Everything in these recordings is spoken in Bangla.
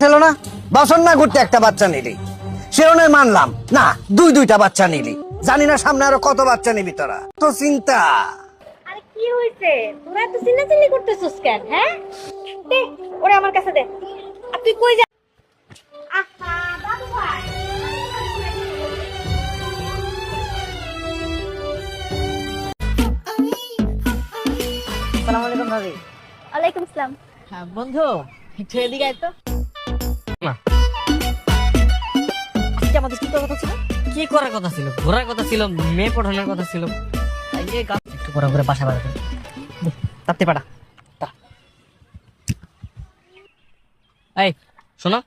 ছিল না বছর না ঘুরতে একটা বাচ্চা নিলি, সেও নয় মানলাম না, দুইটা বাচ্চা নিলি। জানি না সামনে আরো কত বাচ্চা নিবি তোরা, তো চিন্তা। আরে কি হইছে, তোরা এত চিল্লাচিল্লি করতেছিস কেন? হ্যাঁ দে ওরে আমার কাছে দে। আর তুই কই যা? আহা বাবু ভাই, আসসালামু আলাইকুম ভাবি। ওয়ালাইকুম আসসালাম। হ্যাঁ বন্ধু, একটু এদিকে আয় তো। আজকে আমাদের কি করার কথা ছিল? কি করার কথা ছিল? ঘোরার কথা ছিল, মেয়ে পড়ানোর কথা ছিল। এই যে একটু পরে ঘুরে বাসা বাড়াতে তাতে পাটা। এই শোনো,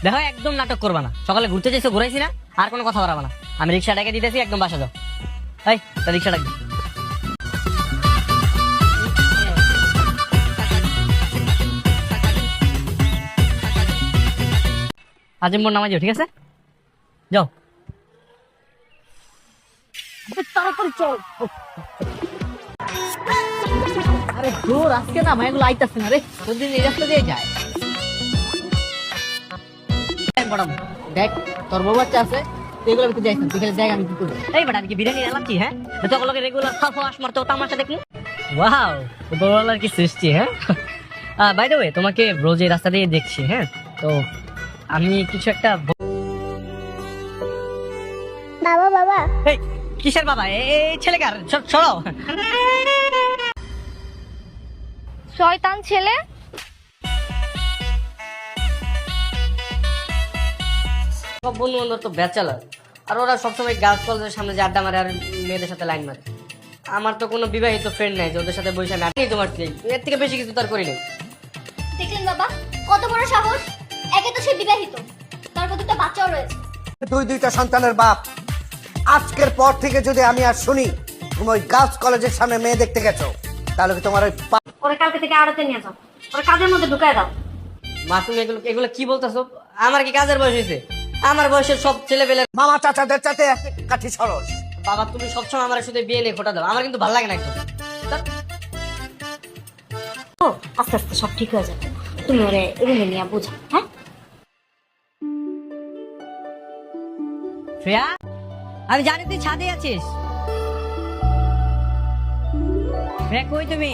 দেখো একদম নাটক করবা না। সকালে ঘুরতে চাইছো, ঘুরাইছি না, আর কোনো কথা বাড়াবা না। আমি রিক্সা ডেকে দিতেছি, একদম বাসা যাও। এই তা রিক্সা ডাক। আজিম্বর নামাই যাও, ঠিক আছে? যাও। তাড়াতাড়ি চল। আরে দূর, আজকে না ভাই এগুলো আইতাছে না রে, প্রতিদিন এই রাস্তা দিয়ে যায়। দেখ তোর বউ বাচ্চা আছে, এগুলো আমি যাইতাম, তুই খালি দেখ আমি কি করি। এই বেটা, কি বিরিয়ানি এলাচ্ছি? হ্যাঁ, তখন লোকে রেগুলার খাওয়া মারতো, তামাশা দেখুন। ওয়াও, উপরওয়ালার কি সৃষ্টি। হ্যাঁ, বাই দ্য ওয়ে, তোমাকে রোজ এই রাস্তা দিয়ে দেখছি। হ্যাঁ, তো আমি কিছু একটা বাবা বাবা, এই কিসের বাবা? এই ছেলেকার সরো। শয়তান ছেলে। সব বন্ধু বান্ধব তো ব্যাচেলার, আর ওরা সবসময় গার্লস কলেজের সামনে যে আড্ডা মারে আর মেয়েদের সাথে লাইন মারে। আমার তো কোনো বিবাহিত ফ্রেন্ড নাই যে ওদের সাথে বসে আমি আড্ডা তোমার থেকে এর থেকে বেশি কিছু তার করি নাই। দেখলেন বাবা কত বড় সাহস! একে তো সে বিবাহিত, তার মধ্যে একটা বাচ্চাও রয়েছে। দুইটা সন্তানের বাপ। আজকের পর থেকে যদি আমি আর শুনি তুমি ওই গার্লস কলেজের সামনে মেয়ে দেখতে গেছো, তাহলে কি তোমার ওই ওরে কালকে থেকে আড়তে নিয়ে যাও, ওরে কাজের মধ্যে ঢুকায় দাও। মা, তুমি এগুলো এগুলো কি বলতেছো? আমার কি কাজের বয়স হয়েছে? আমার বয়সের সব ছেলে পেলে মামা চাচাদের চাতে কাঠি সরস। বাবা, তুমি সবসময় আমার সাথে বিয়ে নিয়ে খোটা দাও, আমার কিন্তু ভালো লাগে না একদম। ও আস্তে আস্তে সব ঠিক হয়ে যাবে, তুমি ওরে রুমে নিয়ে বুঝা। হ্যাঁ শ্রেয়া, আমি জানি তুই ছাদে আছিস। শ্রেয়া, কই তুমি?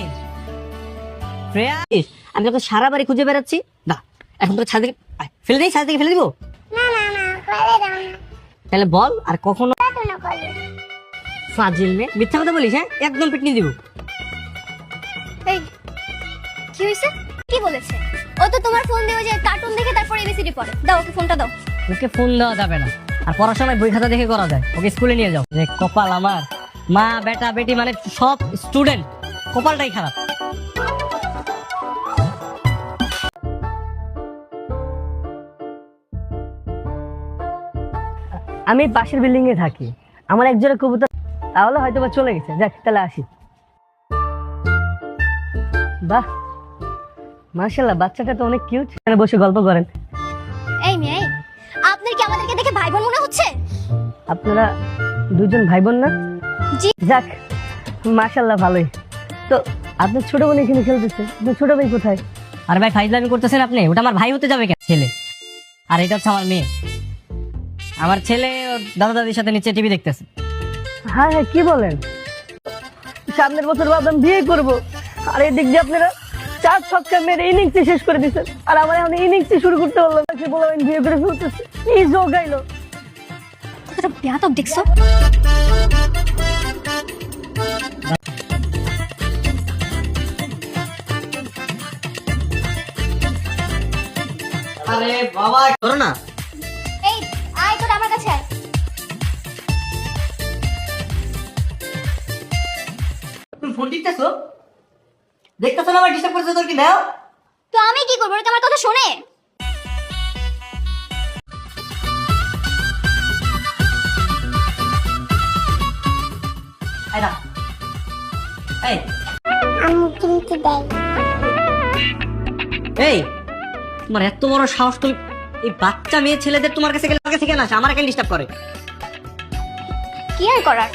শ্রেয়া, আমি তোকে সারা বাড়ি খুঁজে বেড়াচ্ছি না, এখন তো ছাদে ফেলে দিই, ছাদ থেকে ফেলে দিব? না না না, করে দাও না। তাহলে বল, আর কখনো না করে। ফাজিল মেয়ে, মিথ্যা কথা বলিস? হ্যাঁ, একদম পিটনি দিব। এই কি হইছে? কি বলেছে? ও তো তোমার ফোন দিয়ে ওই যে কার্টুন দেখে তারপর এবিসিডি পড়ে। দাও ওকে ফোনটা দাও। ওকে ফোন দেওয়া যাবে না, আর পড়াশোনায় বই খাতা দেখে করা যায়। ওকে স্কুলে নিয়ে যাও। যে কপাল আমার, মা বেটা বেটি মানে সব স্টুডেন্ট কপালটাই খারাপ। আমি পাশের বিল্ডিং এ থাকি, আমার একজোড়া কবুতর তাহলে হয়তো বা চলে গেছে। যাক, তাহলে আসি। বাহ, মাশাআল্লাহ, বাচ্চাটা তো অনেক কিউট। এখানে বসে গল্প করেন। এই মেয়ে, আপনার কি আমাদেরকে দেখে ভাই বোন মনে হচ্ছে? আপনারা দুজন ভাই বোন না? জি। যাক, মাশাআল্লাহ, ভালোই তো। আপনার ছোট বোন এখানে খেলতেছে, আপনার ছোট ভাই কোথায়? আর ভাই, ফাইজলামি করতেছেন আপনি? ওটা আমার ভাই হতে যাবে কেন? ছেলে। আর এটা হচ্ছে আমার মেয়ে। আমার ছেলে ওর দাদা দাদির সাথে নিচে টিভি দেখতেছে। হ্যাঁ হ্যাঁ, কি বলেন? সামনের বছর ভাবলাম বিয়ে করবো, আর এদিক দিয়ে আপনারা 4 ছক্কা মেরে ইনিংস শেষ করে দিচ্ছেন, আর আমার এখন ইনিংস শুরু করতে বললো। তাকে বললাম আমি বিয়ে করে ফেলতেছে, এই জোগাইলো। কতটা ব্যাতক দেখছো? আরে বাবা, করো না। এই আয় তোর আমার কাছে আয়। তুমি ফোন টিপতেছো, দেখতেছো না আমার ডিস্টার্ব করতেছো? তোর কি দাও? তো আমি কি করবো? ওরা কি আমার কথা শোনে? এই না, এই আমি কিন্তু দেই। এই, তোমার এত বড় সাহস, তুমি এই বাচ্চা মেয়ে ছেলেদের তোমার কাছে গেলে আমার কাছে কেন আসে? আমার কেন ডিস্টার্ব করে? কি আর করার,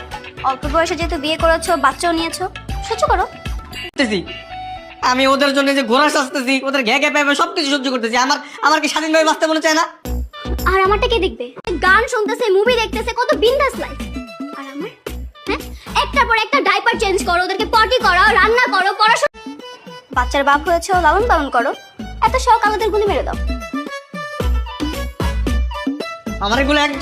অল্প বয়সে যেহেতু বিয়ে করেছো, বাচ্চাও নিয়েছো, সহ্য করো। আমি ওদের জন্য যে ঘোড়া সাজতেছি, ওদের ঘ্যা ঘ্যা পাইবে সবকিছু সহ্য করতেছি। আমার কি স্বাধীনভাবে বাঁচতে মনে চায় না? আর আমারটা কে দেখবে? গান শুনতেছে, মুভি দেখতেছে, কত বিন্দাস লাইফ। আর আমার হ্যাঁ, একটার পর একটা ডাইপার চেঞ্জ করো, ওদেরকে পটি করাও, রান্না করো, পড়াশোনা। বাচ্চার বাপ হয়েছে, লালন পালন করো, এত শখ আলাদের গুলি মেরে দাও। আমার এগুলো একদম